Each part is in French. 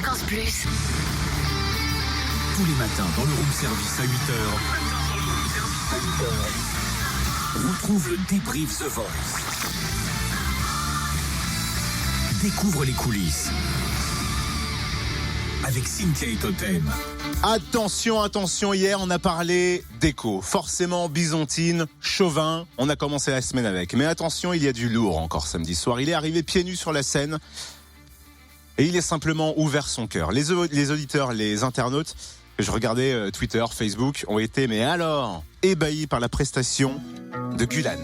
Fréquence Plus. Tous les matins dans le room service à 8h. Retrouve le débrief The Voice. Découvre les coulisses. Avec Cynthia et Totem. Attention, hier on a parlé déco, forcément byzantine, chauvin, on a commencé la semaine avec. Mais attention, il y a du lourd encore samedi soir. Il est arrivé pieds nus sur la scène et il est simplement ouvert son cœur. Les auditeurs, les internautes, que je regardais Twitter, Facebook, ont été, mais alors, ébahis par la prestation de Gulan.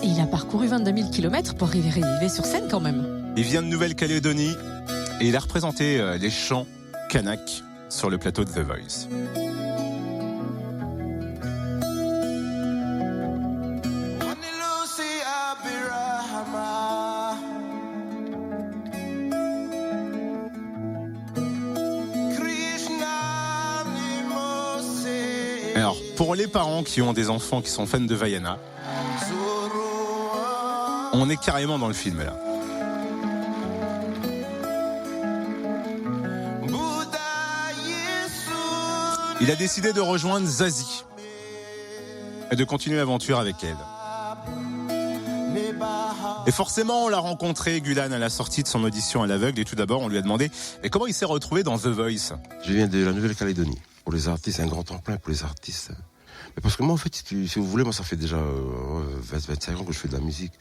Et il a parcouru 22 000 km pour arriver sur scène quand même. Il vient de Nouvelle-Calédonie et il a représenté les chants kanak sur le plateau de The Voice. Alors, pour les parents qui ont des enfants qui sont fans de Vaiana, on est carrément dans le film là. Il a décidé de rejoindre Zazie et de continuer l'aventure avec elle. Et forcément, on l'a rencontré, Gulan, à la sortie de son audition à l'aveugle. Et tout d'abord, on lui a demandé comment il s'est retrouvé dans The Voice. Je viens de la Nouvelle-Calédonie. Pour les artistes, c'est un grand temps plein pour les artistes. Mais parce que moi, en fait, si vous voulez, moi, ça fait déjà 25 ans que je fais de la musique.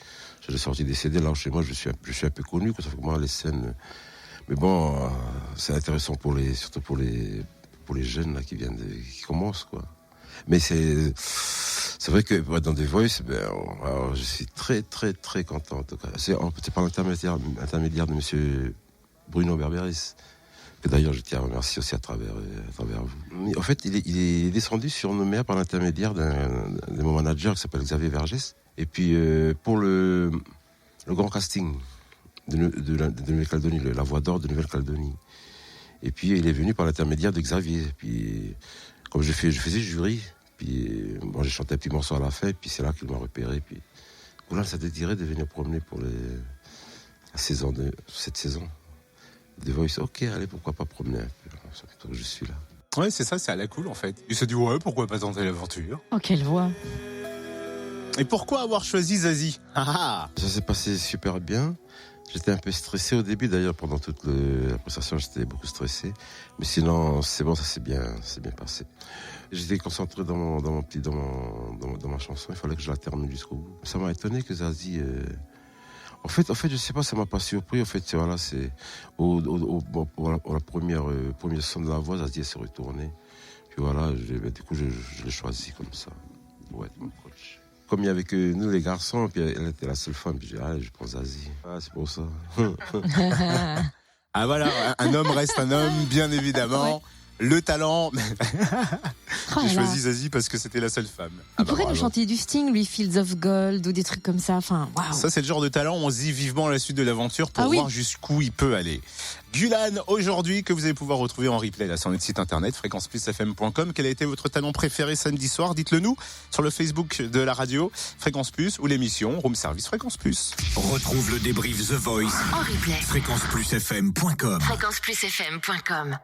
J'ai sorti des CD. Là, chez moi, je suis un peu connu. Ça fait que moi, les scènes... Mais bon, c'est intéressant surtout pour les jeunes là, qui commencent, quoi. Mais c'est vrai que dans The Voice, alors, je suis très, très, très content, en tout cas. C'est par l'intermédiaire de monsieur Bruno Berberis, que d'ailleurs je tiens à remercier aussi à travers vous. Mais en fait, il est descendu sur nos mers par l'intermédiaire de mon manager qui s'appelle Xavier Vergès. Et puis, pour le grand casting de Nouvelle-Calédonie, la voix d'or de Nouvelle-Calédonie. Et puis, il est venu par l'intermédiaire de Xavier. Puis, comme je faisais jury, puis bon, j'ai chanté un petit morceau à la fin, puis c'est là qu'il m'a repéré. Puis, voilà, ça te dirait de venir promener pour cette saison. The Voice, ok, allez, pourquoi pas promener un peu. Donc, je suis là. Ouais, c'est ça, c'est à la cool en fait. Il se dit, ouais, pourquoi pas tenter l'aventure. Oh, quelle voix. Et pourquoi avoir choisi Zazie? Ça s'est passé super bien. J'étais un peu stressé au début, d'ailleurs, pendant toute la prestation, j'étais beaucoup stressé. Mais sinon, c'est bon, ça s'est bien passé. J'étais concentré dans ma chanson, il fallait que je la termine jusqu'au bout. Ça m'a étonné que Zazie... En fait, je sais pas, ça m'a pas surpris. En fait, voilà, c'est pour la première son de la voix, Zazie s'est retournée. Puis voilà, du coup, je l'ai choisi comme ça. Ouais, mon coach. Comme il y avait que nous les garçons, puis elle était la seule femme, puis j'ai dit, je prends Zazie. Ah, c'est pour ça. Ah voilà, un homme reste un homme, bien évidemment. Ouais. Le talent. J'ai choisi Zazie parce que c'était la seule femme. Il pourrait nous chanter du Sting, lui, Fields of Gold, ou des trucs comme ça. Enfin, waouh. Ça, c'est le genre de talent où on se dit vivement la suite de l'aventure pour voir jusqu'où il peut aller. Gulan, aujourd'hui, que vous allez pouvoir retrouver en replay là, sur notre site internet, fréquenceplusfm.com. Quel a été votre talent préféré samedi soir? Dites-le nous sur le Facebook de la radio, Fréquence Plus, ou l'émission Room Service Fréquence Plus. Retrouve le débrief The Voice en replay. fréquenceplusfm.com. fréquenceplusfm.com.